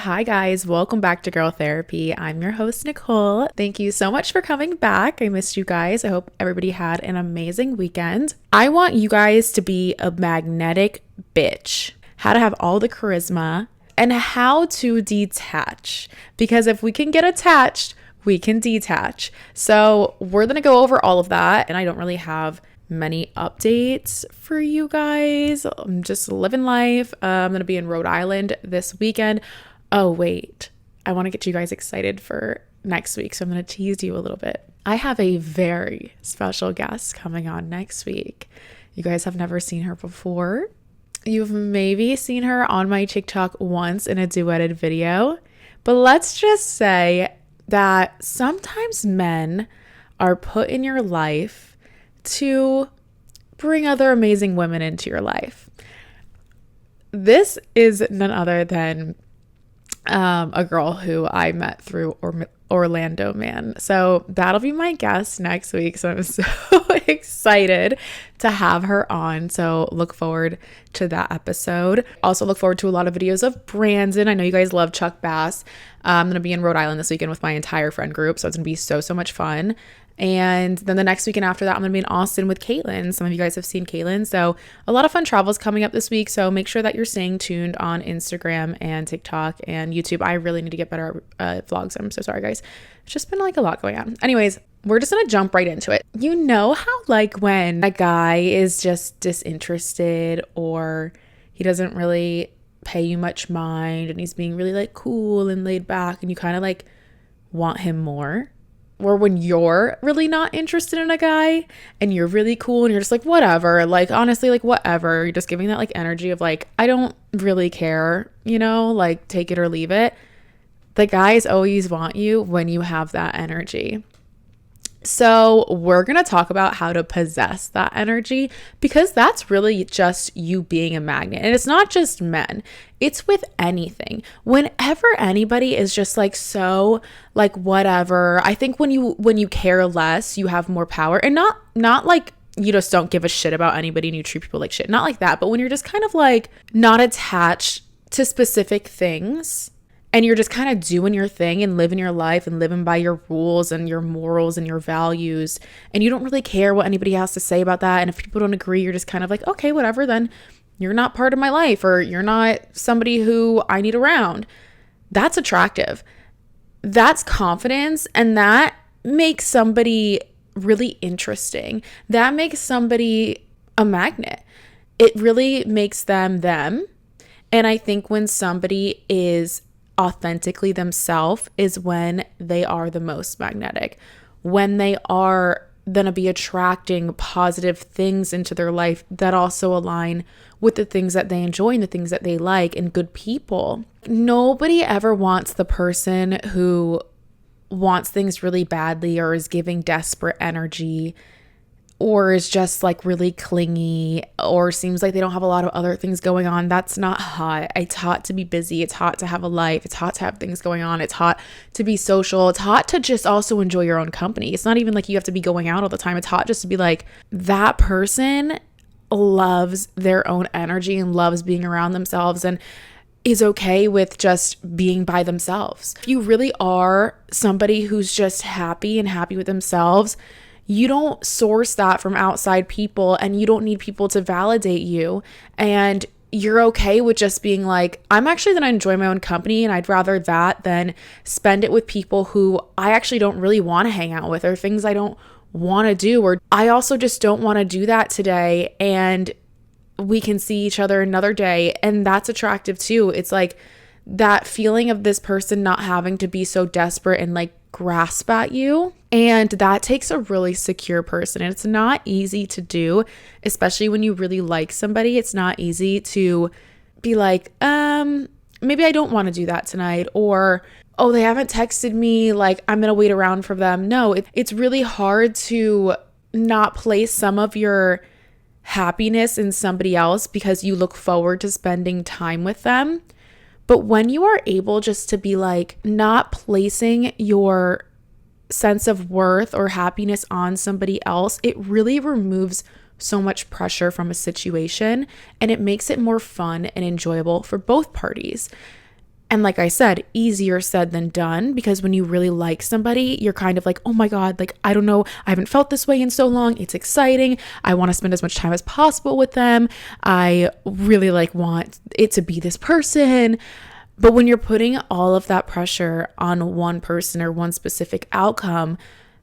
Hi guys, welcome back to Girl Therapy. I'm your host, Nicole. Thank you so much for coming back. I missed you guys. I hope everybody had an amazing weekend. I want you guys to be a magnetic bitch. How to have all the charisma and how to detach. Because if we can get attached, we can detach. So we're going to go over all of that. And I don't really have many updates for you guys. I'm just living life. I'm going to be in Rhode Island this weekend. Oh, wait, I want to get you guys excited for next week, so I'm going to tease you a little bit. I have a very special guest coming on next week. You guys have never seen her before. You've maybe seen her on my TikTok once in a duetted video, but let's just say that sometimes men are put in your life to bring other amazing women into your life. This is none other than a girl who I met through Orlando Man. So that'll be my guest next week. So I'm so excited to have her on. So look forward to that episode. Also look forward to a lot of videos of Brandon. I know you guys love Chuck Bass. I'm going to be in Rhode Island this weekend with my entire friend group. So it's going to be so much fun. And then the next weekend after that, I'm going to be in Austin with Caitlin. Some of you guys have seen Caitlin. So a lot of fun travels coming up this week. So make sure that you're staying tuned on Instagram and TikTok and YouTube. I really need to get better at vlogs. I'm so sorry, guys. It's just been like a lot going on. Anyways, we're just going to jump right into it. You know how like when a guy is just disinterested or he doesn't really pay you much mind and he's being really like cool and laid back and you kind of like want him more? Or when you're really not interested in a guy and you're really cool and you're just like, whatever, like, honestly, like, whatever. You're just giving that like energy of like, I don't really care, like take it or leave it. The guys always want you when you have that energy. So we're going to talk about how to possess that energy because that's really just you being a magnet. And it's not just men. It's with anything. Whenever anybody is just like so like whatever, I think when you care less, you have more power. And not like you just don't give a shit about anybody and you treat people like shit. Not like that. But when you're just kind of like not attached to specific things, and you're just kind of doing your thing and living your life and living by your rules and your morals and your values. And you don't really care what anybody has to say about that. And if people don't agree, you're just kind of like, okay, whatever, then you're not part of my life or you're not somebody who I need around. That's attractive. That's confidence. And that makes somebody really interesting. That makes somebody a magnet. It really makes them them. And I think when somebody is authentically themselves is when they are the most magnetic, when they are going to be attracting positive things into their life that also align with the things that they enjoy and the things that they like and good people. Nobody ever wants the person who wants things really badly or is giving desperate energy or is just like really clingy or seems like they don't have a lot of other things going on. That's not hot. It's hot to be busy. It's hot to have a life. It's hot to have things going on. It's hot to be social. It's hot to just also enjoy your own company. It's not even like you have to be going out all the time. It's hot just to be like, that person loves their own energy and loves being around themselves and is okay with just being by themselves. If you really are somebody who's just happy and happy with themselves, you don't source that from outside people and you don't need people to validate you. And you're okay with just being like, I'm actually going to enjoy my own company and I'd rather that than spend it with people who I actually don't really want to hang out with or things I don't want to do. Or I also just don't want to do that today and we can see each other another day. And that's attractive too. It's like that feeling of this person not having to be so desperate and like grasp at you. And that takes a really secure person. And it's not easy to do, especially when you really like somebody. It's not easy to be like, maybe I don't want to do that tonight. Or, oh, they haven't texted me. Like, I'm going to wait around for them. No, it's really hard to not place some of your happiness in somebody else because you look forward to spending time with them. But when you are able just to be like not placing your sense of worth or happiness on somebody else, it really removes so much pressure from a situation and it makes it more fun and enjoyable for both parties. And like I said, easier said than done, because when you really like somebody, you're kind of like, oh my God, like, I don't know, I haven't felt this way in so long. It's exciting. I want to spend as much time as possible with them. I really like want it to be this person. But when you're putting all of that pressure on one person or one specific outcome,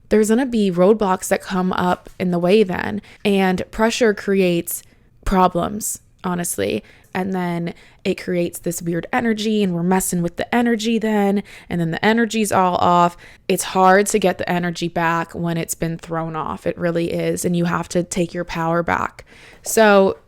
there's going to be roadblocks that come up in the way then. And pressure creates problems, honestly. And then it creates this weird energy, and we're messing with the energy then. And then the energy's all off. It's hard to get the energy back when it's been thrown off. It really is. And you have to take your power back. So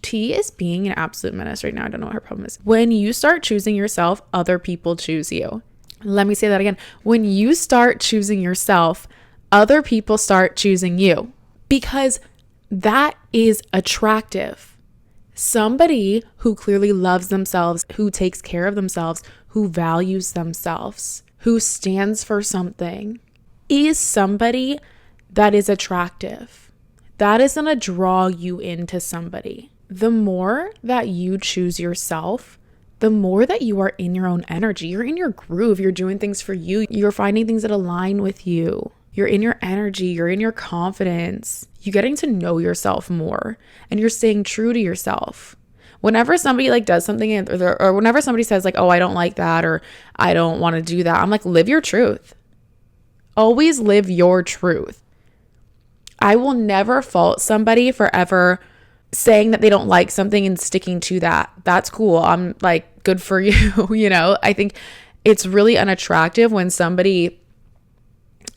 T is being an absolute menace right now. I don't know what her problem is. When you start choosing yourself, other people choose you. Let me say that again. When you start choosing yourself, other people start choosing you, because that is attractive. Somebody who clearly loves themselves, who takes care of themselves, who values themselves, who stands for something, is somebody that is attractive. That is going to draw you into somebody. The more that you choose yourself, the more that you are in your own energy, you're in your groove, you're doing things for you, you're finding things that align with you. You're in your energy, you're in your confidence, you're getting to know yourself more, and you're staying true to yourself. Whenever somebody like does something, or whenever somebody says like, oh, I don't like that, or I don't want to do that, I'm like, live your truth. Always live your truth. I will never fault somebody for ever saying that they don't like something and sticking to that. That's cool. I'm like, good for you. You know, I think it's really unattractive when somebody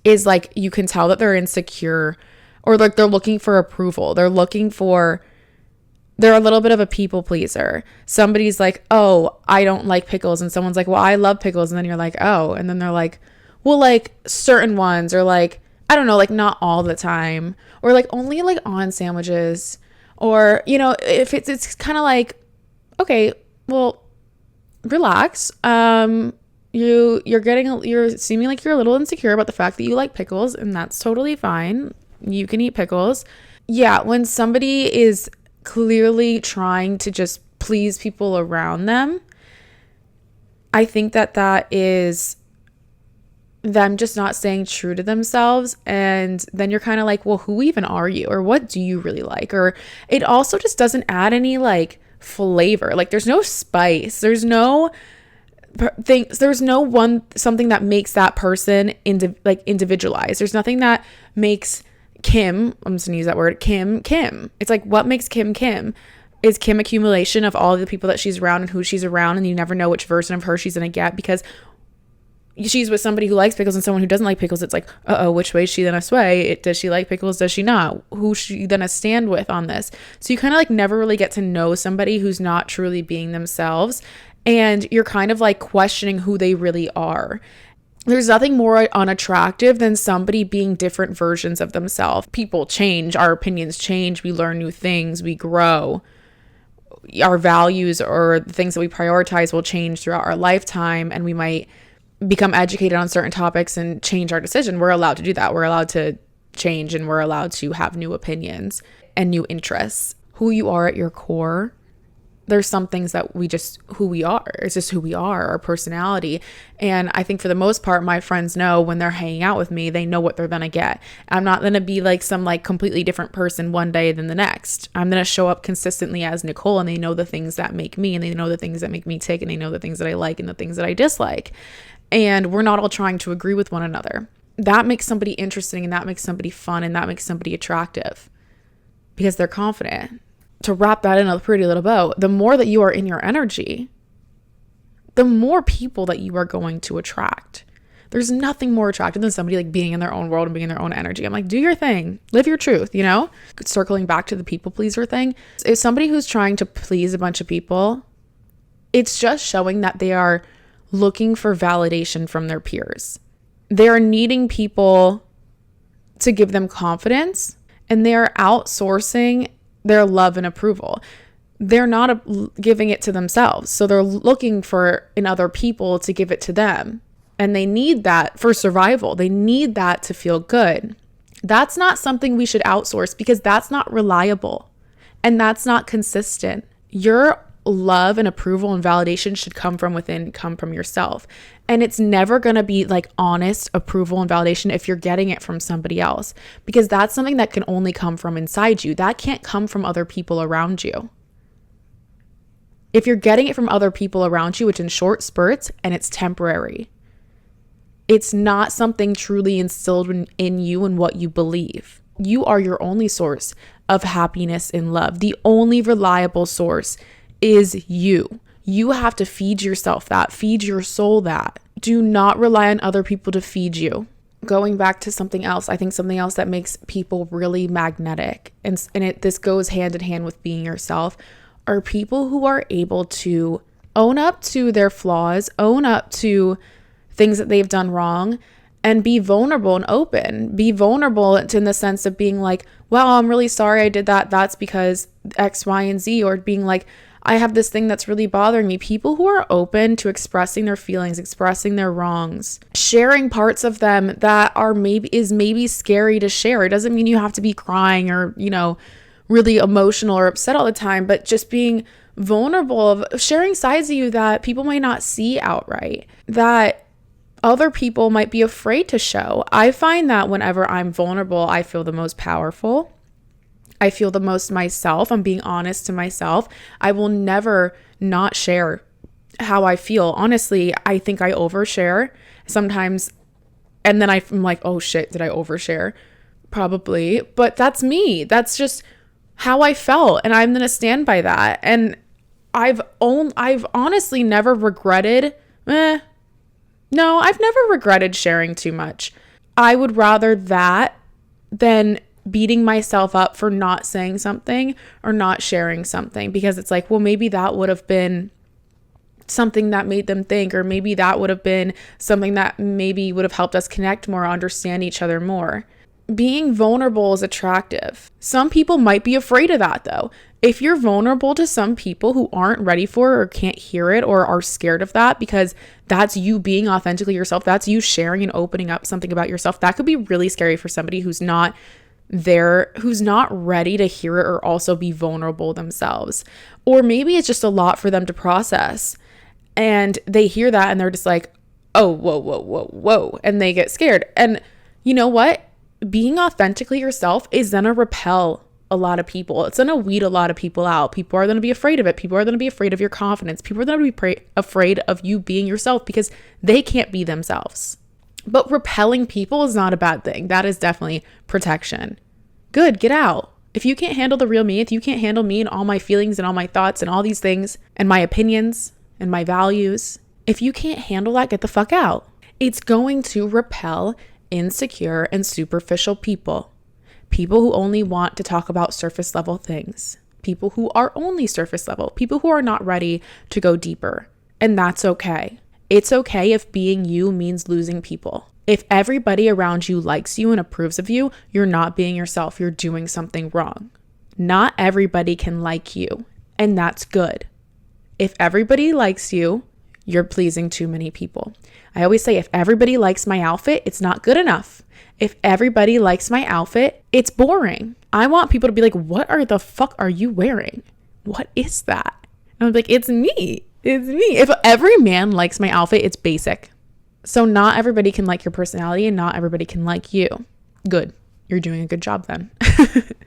is like, you can tell that they're insecure, or like they're looking for approval. They're a little bit of a people pleaser. Somebody's like, oh, I don't like pickles. And someone's like, well, I love pickles. And then you're like, oh, and then they're like, well, like certain ones, or like, I don't know, like not all the time, or like only like on sandwiches, or, you know, if it's kind of like, okay, well, relax. You're seeming like you're a little insecure about the fact that you like pickles, and that's totally fine. You can eat pickles. Yeah, when somebody is clearly trying to just please people around them, I think that is them just not staying true to themselves. And then you're kind of like, well, who even are you? Or what do you really like? Or it also just doesn't add any like flavor. Like there's no spice. There's no something that makes that person individualized. There's nothing that makes Kim, I'm just gonna use that word, Kim. It's like, what makes Kim? Is Kim accumulation of all the people that she's around and who she's around, and you never know which version of her she's gonna get, because she's with somebody who likes pickles and someone who doesn't like pickles. It's like, which way is she gonna sway? Does she like pickles? Does she not? Who's she gonna stand with on this? So you kind of like never really get to know somebody who's not truly being themselves, and you're kind of like questioning who they really are. There's nothing more unattractive than somebody being different versions of themselves. People change, our opinions change, we learn new things, we grow. Our values or the things that we prioritize will change throughout our lifetime, and we might become educated on certain topics and change our decision. We're allowed to do that. We're allowed to change, and we're allowed to have new opinions and new interests. Who you are at your core, there's some things that who we are. It's just who we are, our personality. And I think for the most part, my friends know when they're hanging out with me, they know what they're going to get. I'm not going to be like some like completely different person one day than the next. I'm going to show up consistently as Nicole, and they know the things that make me, and they know the things that make me tick, and they know the things that I like and the things that I dislike. And we're not all trying to agree with one another. That makes somebody interesting, and that makes somebody fun, and that makes somebody attractive because they're confident. To wrap that in a pretty little bow, the more that you are in your energy, the more people that you are going to attract. There's nothing more attractive than somebody like being in their own world and being in their own energy. I'm like, do your thing, live your truth, you know? Circling back to the people pleaser thing, if somebody who's trying to please a bunch of people, it's just showing that they are looking for validation from their peers. They're needing people to give them confidence, and they're outsourcing their love and approval. They're not giving it to themselves. So they're looking for in other people to give it to them. And they need that for survival. They need that to feel good. That's not something we should outsource, because that's not reliable and that's not consistent. Your love and approval and validation should come from within, come from yourself. And it's never going to be like honest approval and validation if you're getting it from somebody else, because that's something that can only come from inside you. That can't come from other people around you. If you're getting it from other people around you, it's in short spurts and it's temporary. It's not something truly instilled in you and what you believe. You are your only source of happiness and love. The only reliable source is you. You have to feed yourself that, feed your soul that. Do not rely on other people to feed you. Going back to something else, I think something else that makes people really magnetic, and this goes hand in hand with being yourself, are people who are able to own up to their flaws, own up to things that they've done wrong, and be vulnerable and open. Be vulnerable in the sense of being like, well, I'm really sorry I did that. That's because X, Y, and Z. Or being like, I have this thing that's really bothering me. People who are open to expressing their feelings, expressing their wrongs, sharing parts of them that are maybe scary to share. It doesn't mean you have to be crying or, really emotional or upset all the time, but just being vulnerable, of sharing sides of you that people might not see outright, that other people might be afraid to show. I find that whenever I'm vulnerable, I feel the most powerful. I feel the most myself. I'm being honest to myself. I will never not share how I feel. Honestly, I think I overshare sometimes. And then I'm like, oh shit, did I overshare? Probably. But that's me. That's just how I felt. And I'm going to stand by that. And I've honestly never regretted, no, I've never regretted sharing too much. I would rather that than beating myself up for not saying something or not sharing something, because it's like, well, maybe that would have been something that made them think, or maybe that would have been something that maybe would have helped us connect more, understand each other more. Being vulnerable is attractive. Some people might be afraid of that though. If you're vulnerable to some people who aren't ready for it or can't hear it or are scared of that, because that's you being authentically yourself, that's you sharing and opening up something about yourself, that could be really scary for somebody who's not there, who's not ready to hear it or also be vulnerable themselves. Or maybe it's just a lot for them to process, and they hear that and they're just like, oh, whoa, and they get scared. And you know what? Being authentically yourself is gonna repel a lot of people. It's gonna weed a lot of people out. People are gonna be afraid of it. People are gonna be afraid of your confidence. People are gonna be afraid of you being yourself because they can't be themselves. But repelling people is not a bad thing. That is definitely protection. Good, get out. If you can't handle the real me, if you can't handle me and all my feelings and all my thoughts and all these things and my opinions and my values, if you can't handle that, get the fuck out. It's going to repel insecure and superficial people. People who only want to talk about surface level things. People who are only surface level. People who are not ready to go deeper. And that's okay. It's okay if being you means losing people. If everybody around you likes you and approves of you, you're not being yourself. You're doing something wrong. Not everybody can like you, and that's good. If everybody likes you, you're pleasing too many people. I always say, if everybody likes my outfit, it's not good enough. If everybody likes my outfit, it's boring. I want people to be like, what are the fuck are you wearing? What is that? And I'm like, it's me. It's me. If every man likes my outfit, it's basic. So not everybody can like your personality and not everybody can like you. Good. You're doing a good job then.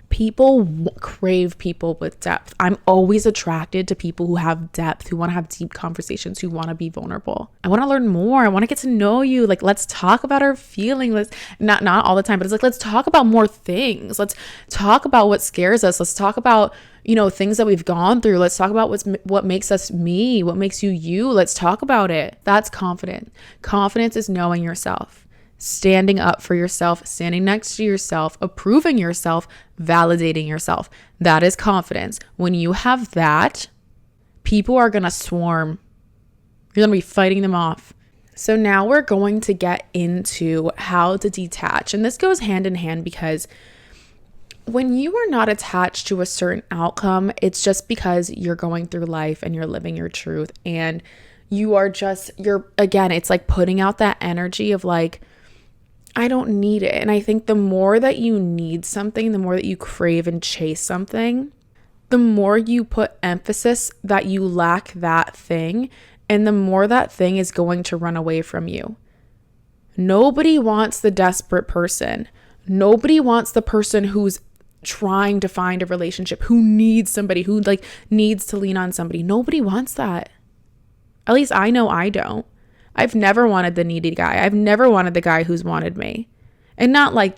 People crave people with depth. I'm always attracted to people who have depth, who want to have deep conversations, who want to be vulnerable. I want to learn more. I want to get to know you. Like, let's talk about our feelings. Let's not all the time, but it's like, let's talk about more things. Let's talk about what scares us. Let's talk about, things that we've gone through. Let's talk about what makes us me, what makes you you. Let's talk about it. That's confident. Confidence is knowing yourself. Standing up for yourself, standing next to yourself, approving yourself, validating yourself. That is confidence. When you have that, people are going to swarm. You're going to be fighting them off. So now we're going to get into how to detach. And this goes hand in hand because when you are not attached to a certain outcome, it's just because you're going through life and you're living your truth. And again, it's like putting out that energy of like, I don't need it. And I think the more that you need something, the more that you crave and chase something, the more you put emphasis that you lack that thing, and the more that thing is going to run away from you. Nobody wants the desperate person. Nobody wants the person who's trying to find a relationship, who needs somebody, who like needs to lean on somebody. Nobody wants that. At least I know I don't. I've never wanted the needy guy. I've never wanted the guy who's wanted me. And not like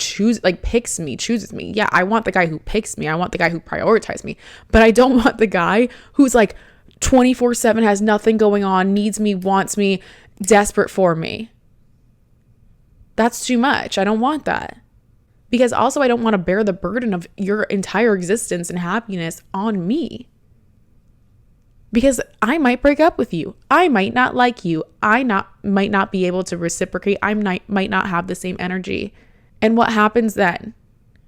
picks me, chooses me. Yeah, I want the guy who picks me. I want the guy who prioritizes me. But I don't want the guy who's like 24/7, has nothing going on, needs me, wants me, desperate for me. That's too much. I don't want that. Because also I don't want to bear the burden of your entire existence and happiness on me. Because I might break up with you. I might not like you. Might not be able to reciprocate. Might not have the same energy. And what happens then?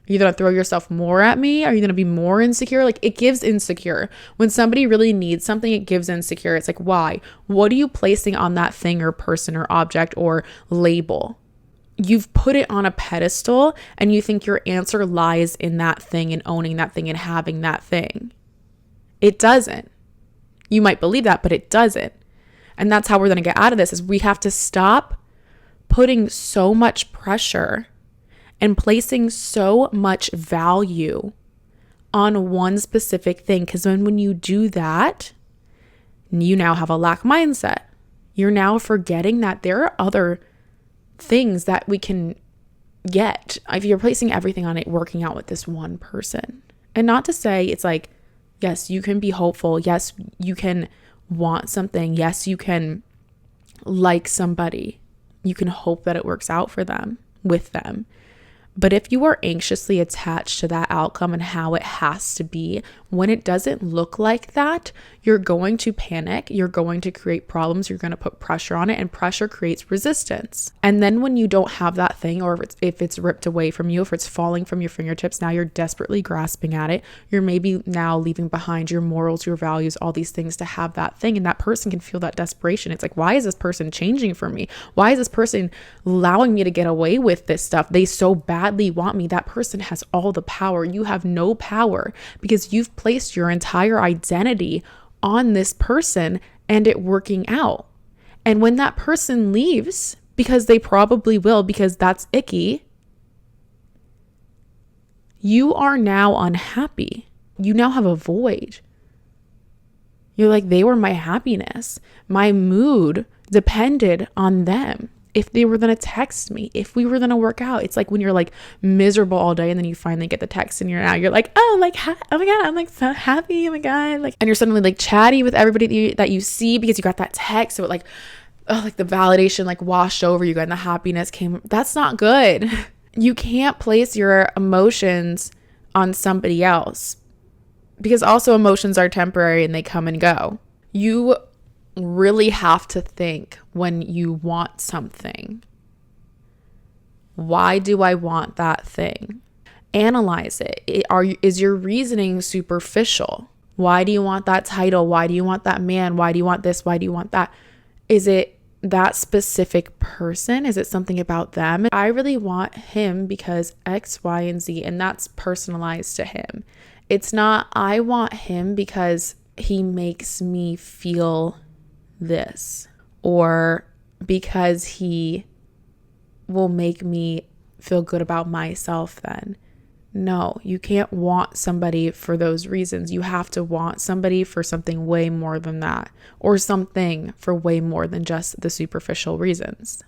Are you going to throw yourself more at me? Are you going to be more insecure? Like, it gives insecure. When somebody really needs something, it gives insecure. It's like, why? What are you placing on that thing or person or object or label? You've put it on a pedestal and you think your answer lies in that thing and owning that thing and having that thing. It doesn't. You might believe that, but it doesn't. And that's how we're going to get out of this, is we have to stop putting so much pressure and placing so much value on one specific thing. Because when you do that, you now have a lack mindset. You're now forgetting that there are other things that we can get if you're placing everything on it working out with this one person. And not to say it's like, yes, you can be hopeful. Yes, you can want something. Yes, you can like somebody. You can hope that it works out for them, with them. But if you are anxiously attached to that outcome and how it has to be, when it doesn't look like that, you're going to panic. You're going to create problems. You're going to put pressure on it, and pressure creates resistance. And then when you don't have that thing, or if it's ripped away from you, if it's falling from your fingertips, now you're desperately grasping at it. You're maybe now leaving behind your morals, your values, all these things to have that thing. And that person can feel that desperation. It's like, why is this person changing for me? Why is this person allowing me to get away with this stuff? They so badly want me. That person has all the power. You have no power, because you've placed your entire identity on this person and it working out. And when that person leaves, because they probably will, because that's icky, you are now unhappy. You now have a void. You're like, they were my happiness. My mood depended on them. If they were going to text me, if we were going to work out. It's like when you're like miserable all day and then you finally get the text and you're like, oh my God, I'm like so happy. Oh my God. Like, and you're suddenly like chatty with everybody that you see because you got that text. So it like, oh, like the validation like washed over you and the happiness came. That's not good. You can't place your emotions on somebody else, because also emotions are temporary and they come and go. You really have to think when you want something. Why do I want that thing? Analyze it. Is your reasoning superficial? Why do you want that title? Why do you want that man? Why do you want this? Why do you want that? Is it that specific person? Is it something about them? I really want him because X, Y, and Z, and that's personalized to him. It's not, I want him because he makes me feel this, or because he will make me feel good about myself then. No, you can't want somebody for those reasons. You have to want somebody for something way more than that, or something for way more than just the superficial reasons.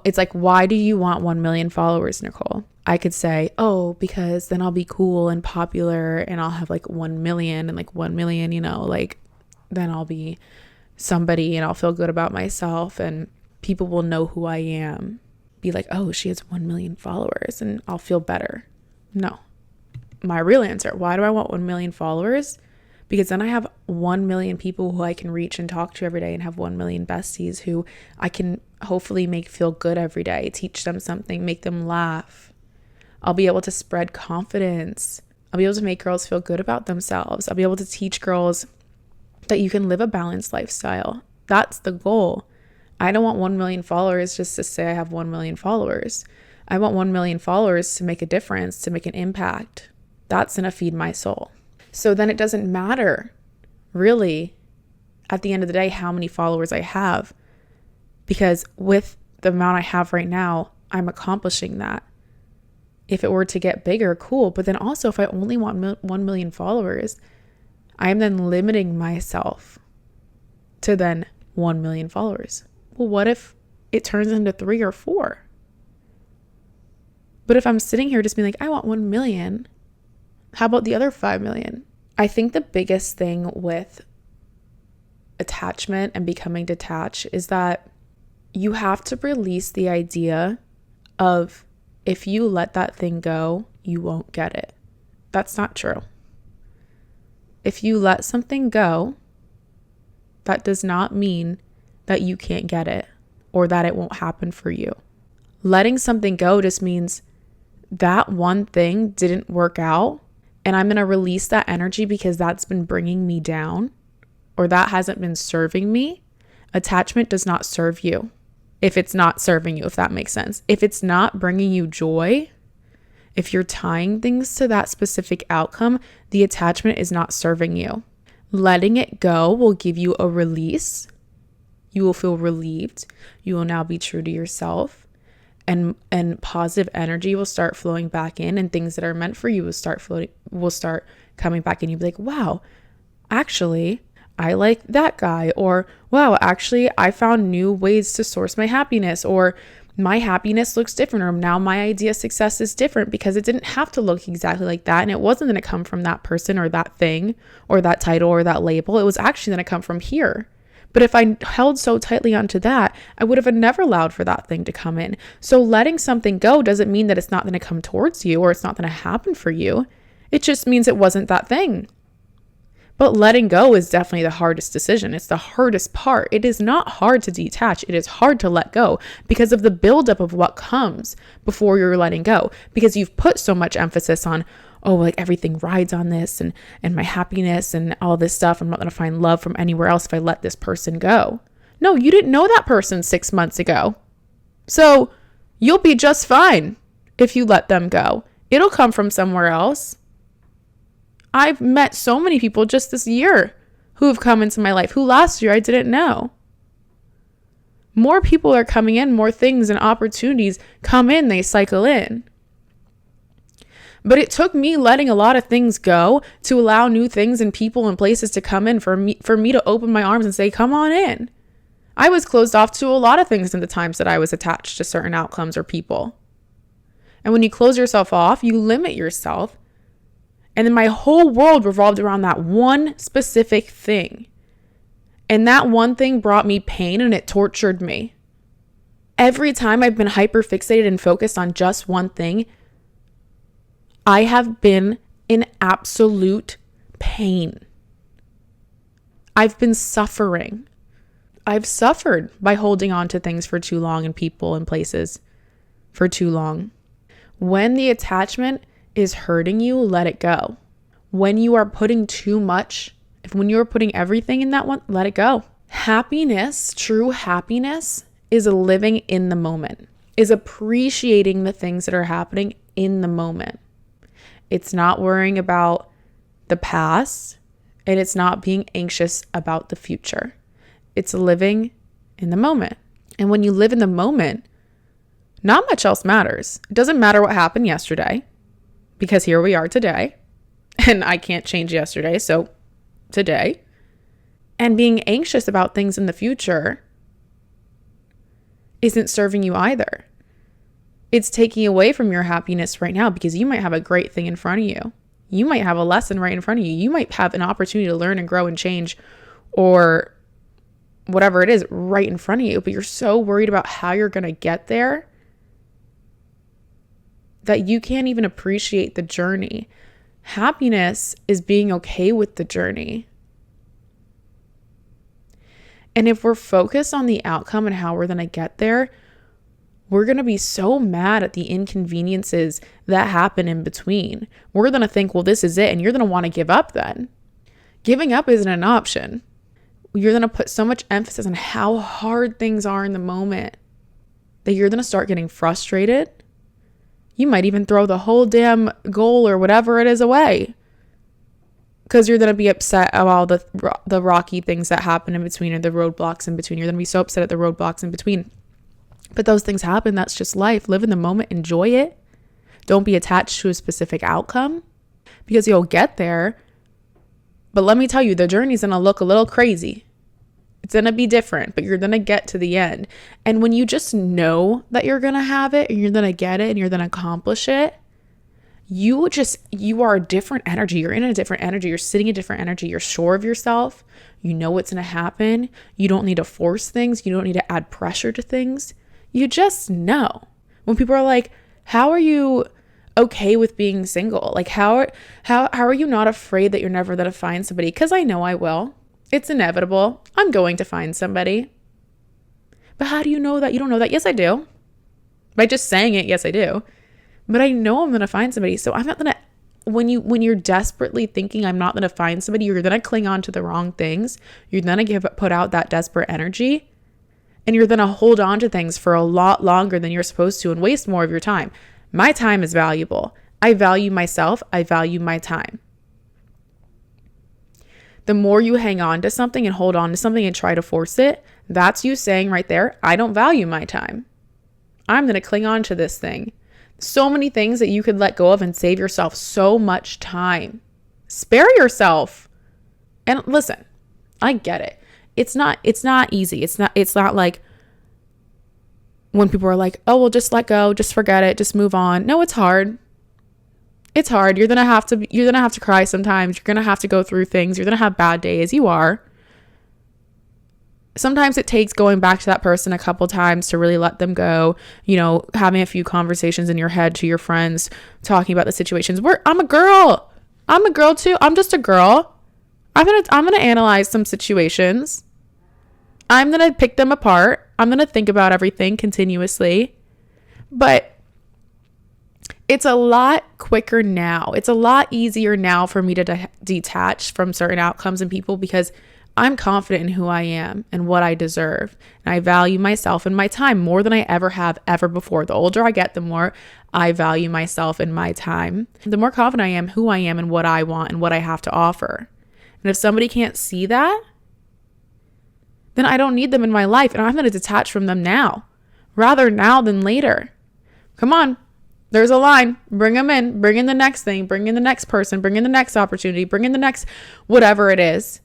It's like, why do you want 1 million followers, Nicole? I could say, oh, because then I'll be cool and popular and I'll have like 1 million, and like 1 million, like then I'll be somebody and I'll feel good about myself and people will know who I am. Be like, oh, she has 1 million followers and I'll feel better. No. My real answer, why do I want 1 million followers? Because then I have 1 million people who I can reach and talk to every day, and have 1 million besties who I can hopefully make feel good every day, teach them something, make them laugh. I'll be able to spread confidence. I'll be able to make girls feel good about themselves. I'll be able to teach girls that you can live a balanced lifestyle. That's the goal. I don't want 1 million followers just to say I have 1 million followers. I want 1 million followers to make a difference, to make an impact. That's going to feed my soul. So then it doesn't matter really at the end of the day how many followers I have, because with the amount I have right now, I'm accomplishing that. If it were to get bigger, cool. But then also, if I only want 1 million followers, I am then limiting myself to then 1 million followers. Well, what if it turns into 3 or 4? But if I'm sitting here just being like, I want 1 million, how about the other 5 million? I think the biggest thing with attachment and becoming detached is that you have to release the idea of, if you let that thing go, you won't get it. That's not true. If you let something go, that does not mean that you can't get it or that it won't happen for you. Letting something go just means that one thing didn't work out, and I'm going to release that energy because that's been bringing me down, or that hasn't been serving me. Attachment does not serve you if it's not serving you, if that makes sense. If it's not bringing you joy, if you're tying things to that specific outcome, the attachment is not serving you. Letting it go will give you a release. You will feel relieved. You will now be true to yourself, and positive energy will start flowing back in, and things that are meant for you will start coming back in. You'll be like, wow, actually, I like that guy, or wow, actually, I found new ways to source my happiness, or my happiness looks different, or now my idea of success is different because it didn't have to look exactly like that. And it wasn't going to come from that person or that thing or that title or that label. It was actually going to come from here. But if I held so tightly onto that, I would have never allowed for that thing to come in. So letting something go doesn't mean that it's not going to come towards you or it's not going to happen for you. It just means it wasn't that thing. But letting go is definitely the hardest decision. It's the hardest part. It is not hard to detach. It is hard to let go because of the buildup of what comes before you're letting go. Because you've put so much emphasis on, oh, like everything rides on this and my happiness and all this stuff. I'm not going to find love from anywhere else if I let this person go. No, you didn't know that person 6 months ago. So you'll be just fine if you let them go. It'll come from somewhere else. I've met so many people just this year who have come into my life who last year I didn't know. More people are coming in, more things and opportunities come in, they cycle in. But it took me letting a lot of things go to allow new things and people and places to come in for me to open my arms and say, come on in. I was closed off to a lot of things in the times that I was attached to certain outcomes or people. And when you close yourself off, you limit yourself. And then my whole world revolved around that one specific thing. And that one thing brought me pain and it tortured me. Every time I've been hyper fixated and focused on just one thing, I have been in absolute pain. I've been suffering. I've suffered by holding on to things for too long and people and places for too long. When the attachment is hurting you, let it go. When you are putting too much, when you're putting everything in that one, let it go. Happiness, true happiness, is living in the moment, is appreciating the things that are happening in the moment. It's not worrying about the past, and it's not being anxious about the future. It's living in the moment. And when you live in the moment, not much else matters. It doesn't matter what happened yesterday, because here we are today, and I can't change yesterday, so today. And being anxious about things in the future isn't serving you either. It's taking away from your happiness right now, because you might have a great thing in front of you. You might have a lesson right in front of you. You might have an opportunity to learn and grow and change, or whatever it is right in front of you, but you're so worried about how you're going to get there that you can't even appreciate the journey. Happiness is being okay with the journey. And if we're focused on the outcome and how we're going to get there, we're going to be so mad at the inconveniences that happen in between. We're going to think, well, this is it. And you're going to want to give up then. Giving up isn't an option. You're going to put so much emphasis on how hard things are in the moment that you're going to start getting frustrated. You might even throw the whole damn goal or whatever it is away because you're going to be upset about all the rocky things that happen in between, or the roadblocks in between. You're going to be so upset at the roadblocks in between. But those things happen. That's just life. Live in the moment. Enjoy it. Don't be attached to a specific outcome, because you'll get there. But let me tell you, the journey's going to look a little crazy. It's going to be different, but you're going to get to the end. And when you just know that you're going to have it, and you're going to get it, and you're going to accomplish it, you are a different energy. You're in a different energy. You're sitting in a different energy. You're sure of yourself. You know what's going to happen. You don't need to force things. You don't need to add pressure to things. You just know. When people are like, how are you okay with being single? Like, how are you not afraid that you're never going to find somebody? Because I know I will. It's inevitable. I'm going to find somebody. But how do you know that? You don't know that. Yes, I do. By just saying it, yes, I do. But I know I'm going to find somebody. So I'm not going to, when you're desperately thinking I'm not going to find somebody, you're going to cling on to the wrong things. You're going to put out that desperate energy, and you're going to hold on to things for a lot longer than you're supposed to and waste more of your time. My time is valuable. I value myself. I value my time. The more you hang on to something and hold on to something and try to force it, that's you saying right there, I don't value my time. I'm going to cling on to this thing. So many things that you could let go of and save yourself so much time. Spare yourself. And listen, I get it. It's not easy. It's not like when people are like, oh, well, just let go, just forget it, just move on. No, it's hard. It's hard. You're going to have to cry sometimes. You're going to have to go through things. You're going to have bad days. You are. Sometimes it takes going back to that person a couple times to really let them go, having a few conversations in your head to your friends, talking about the situations where I'm a girl too. I'm just a girl. I'm going to analyze some situations. I'm going to pick them apart. I'm going to think about everything continuously, but it's a lot quicker now. It's a lot easier now for me to detach from certain outcomes and people, because I'm confident in who I am and what I deserve. And I value myself and my time more than I ever have ever before. The older I get, the more I value myself and my time. The more confident I am who I am and what I want and what I have to offer. And if somebody can't see that, then I don't need them in my life. And I'm going to detach from them now, rather now than later. Come on. There's a line. Bring them in. Bring in the next thing. Bring in the next person. Bring in the next opportunity. Bring in the next whatever it is.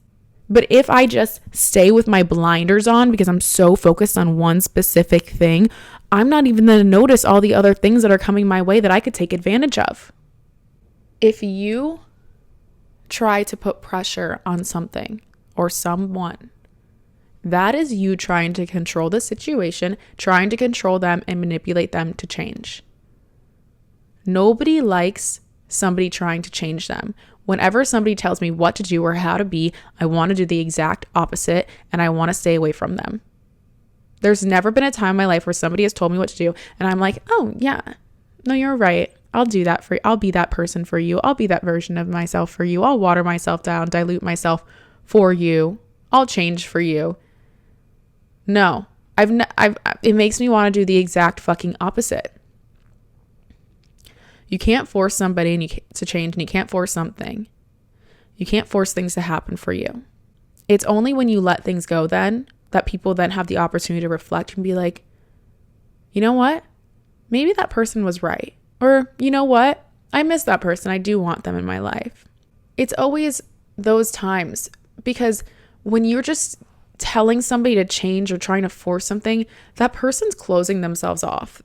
But if I just stay with my blinders on because I'm so focused on one specific thing, I'm not even going to notice all the other things that are coming my way that I could take advantage of. If you try to put pressure on something or someone, that is you trying to control the situation, trying to control them and manipulate them to change. Nobody likes somebody trying to change them. Whenever somebody tells me what to do or how to be, I want to do the exact opposite, and I want to stay away from them. There's never been a time in my life where somebody has told me what to do and I'm like, oh yeah, no, you're right. I'll do that for you. I'll be that person for you. I'll be that version of myself for you. I'll water myself down, dilute myself for you. I'll change for you. No, it makes me want to do the exact fucking opposite. You can't force somebody to change, and you can't force something. You can't force things to happen for you. It's only when you let things go then that people then have the opportunity to reflect and be like, you know what? Maybe that person was right. Or, you know what? I miss that person. I do want them in my life. It's always those times, because when you're just telling somebody to change or trying to force something, that person's closing themselves off.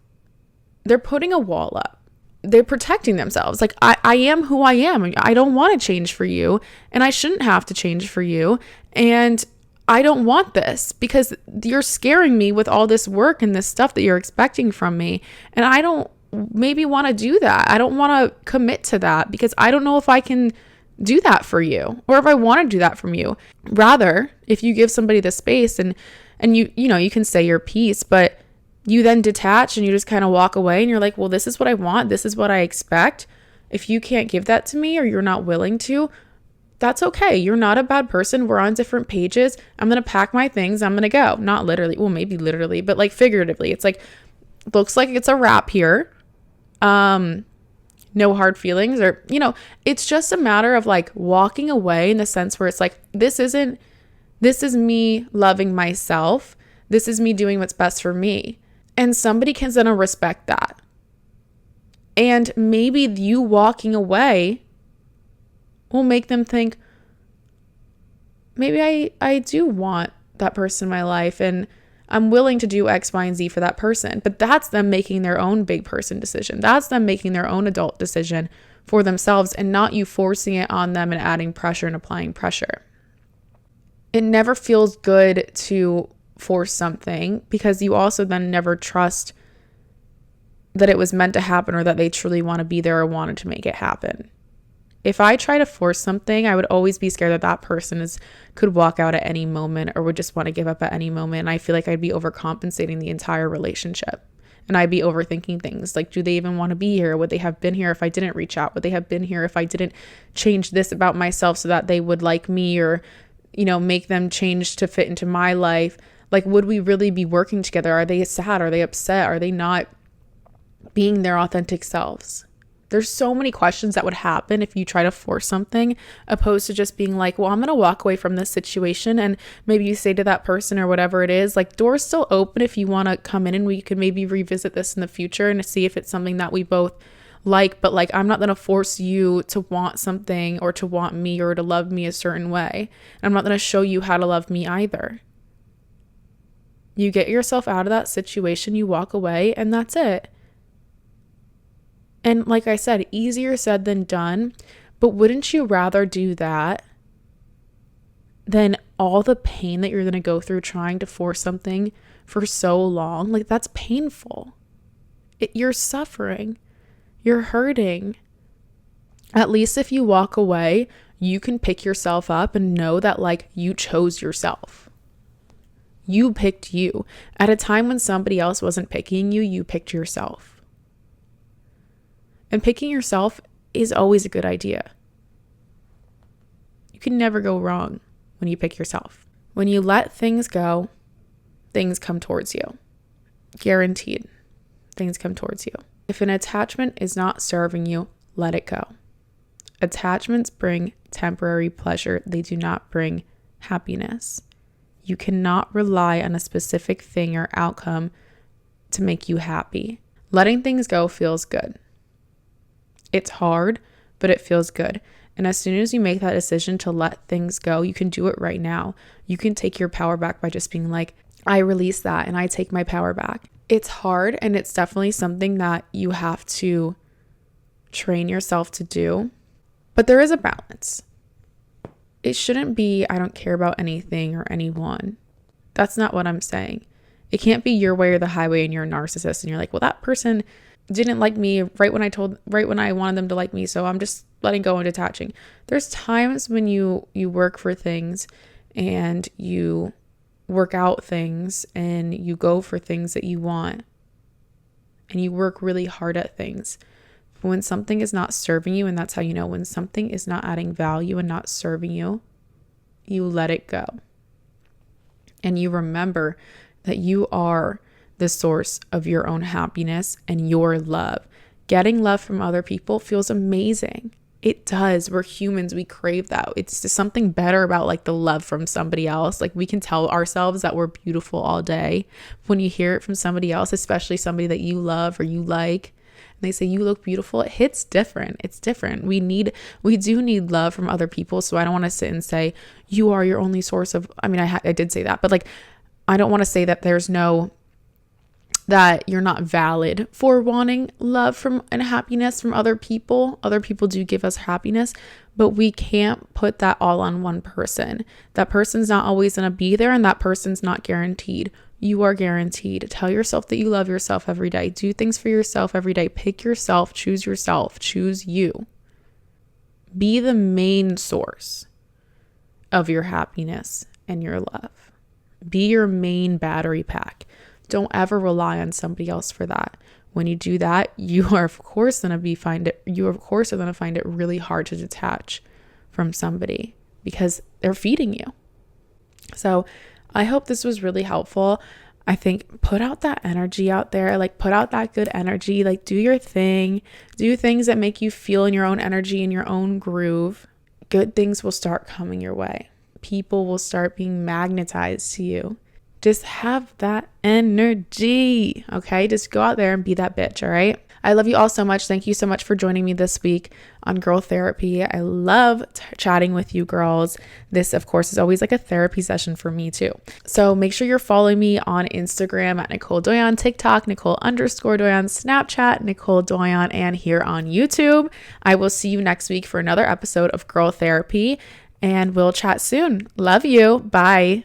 They're putting a wall up. They're protecting themselves. Like, I am who I am. I don't want to change for you, and I shouldn't have to change for you. And I don't want this because you're scaring me with all this work and this stuff that you're expecting from me. And I don't maybe want to do that. I don't want to commit to that because I don't know if I can do that for you or if I want to do that from you. Rather, if you give somebody the space and you can say your piece, but you then detach and you just kind of walk away and you're like, well, this is what I want. This is what I expect. If you can't give that to me or you're not willing to, that's okay. You're not a bad person. We're on different pages. I'm going to pack my things. I'm going to go. Not literally. Well, maybe literally, but like figuratively. It's like, looks like it's a wrap here. No no hard feelings, or, it's just a matter of like walking away in the sense where it's like, this is me loving myself. This is me doing what's best for me. And somebody can then respect that. And maybe you walking away will make them think, maybe I do want that person in my life and I'm willing to do X, Y, and Z for that person. But that's them making their own big person decision. That's them making their own adult decision for themselves, and not you forcing it on them and adding pressure and applying pressure. It never feels good to force something, because you also then never trust that it was meant to happen, or that they truly want to be there or wanted to make it happen. If I try to force something, I would always be scared that that person could walk out at any moment or would just want to give up at any moment. And I feel like I'd be overcompensating the entire relationship. And I'd be overthinking things like, do they even want to be here? Would they have been here if I didn't reach out? Would they have been here if I didn't change this about myself so that they would like me, or, make them change to fit into my life? Like, would we really be working together? Are they sad? Are they upset? Are they not being their authentic selves? There's so many questions that would happen if you try to force something, opposed to just being like, well, I'm going to walk away from this situation. And maybe you say to that person or whatever it is, like, door's still open if you want to come in, and we could maybe revisit this in the future and see if it's something that we both like. But like, I'm not going to force you to want something or to want me or to love me a certain way. And I'm not going to show you how to love me either. You get yourself out of that situation, you walk away, and that's it. And like I said, easier said than done, but wouldn't you rather do that than all the pain that you're going to go through trying to force something for so long? Like, that's painful. You're suffering. You're hurting. At least if you walk away, you can pick yourself up and know that like you chose yourself. You picked you. At a time when somebody else wasn't picking you, you picked yourself. And picking yourself is always a good idea. You can never go wrong when you pick yourself. When you let things go, things come towards you. Guaranteed. Things come towards you. If an attachment is not serving you, let it go. Attachments bring temporary pleasure. They do not bring happiness. You cannot rely on a specific thing or outcome to make you happy. Letting things go feels good. It's hard, but it feels good. And as soon as you make that decision to let things go, you can do it right now. You can take your power back by just being like, I release that and I take my power back. It's hard, and it's definitely something that you have to train yourself to do. But there is a balance. It shouldn't be, I don't care about anything or anyone. That's not what I'm saying. It can't be your way or the highway and you're a narcissist and you're like, well, that person didn't like me right when I wanted them to like me, so I'm just letting go and detaching. There's times when you work for things and you work out things and you go for things that you want and you work really hard at things. But when something is not serving you, and that's how you know when something is not adding value and not serving you, you let it go. And you remember that you are the source of your own happiness and your love. Getting love from other people feels amazing. It does. We're humans. We crave that. It's just something better about like the love from somebody else. Like, we can tell ourselves that we're beautiful all day. When you hear it from somebody else, especially somebody that you love or you like, and they say you look beautiful, it hits different. It's different. We do need love from other people. So I don't want to sit and say you are your only source of, I did say that, but like, I don't want to say that that you're not valid for wanting love from and happiness from other people. Other people do give us happiness, but we can't put that all on one person. That person's not always going to be there, and that person's not guaranteed. You are guaranteed. Tell yourself that you love yourself every day. Do things for yourself every day. Pick yourself, choose you. Be the main source of your happiness and your love. Be your main battery pack. Don't ever rely on somebody else for that. When you do that, you are of course going to find it really hard to detach from somebody because they're feeding you. So I hope this was really helpful. I think put out that energy out there, like put out that good energy, like do your thing, do things that make you feel in your own energy, in your own groove. Good things will start coming your way. People will start being magnetized to you. Just have that energy, okay? Just go out there and be that bitch, all right? I love you all so much. Thank you so much for joining me this week on Girl Therapy. I love chatting with you girls. This, of course, is always like a therapy session for me too. So make sure you're following me on Instagram at Nicole Doyon, TikTok, Nicole_Doyon, Snapchat, Nicole Doyon, and here on YouTube. I will see you next week for another episode of Girl Therapy, and we'll chat soon. Love you. Bye.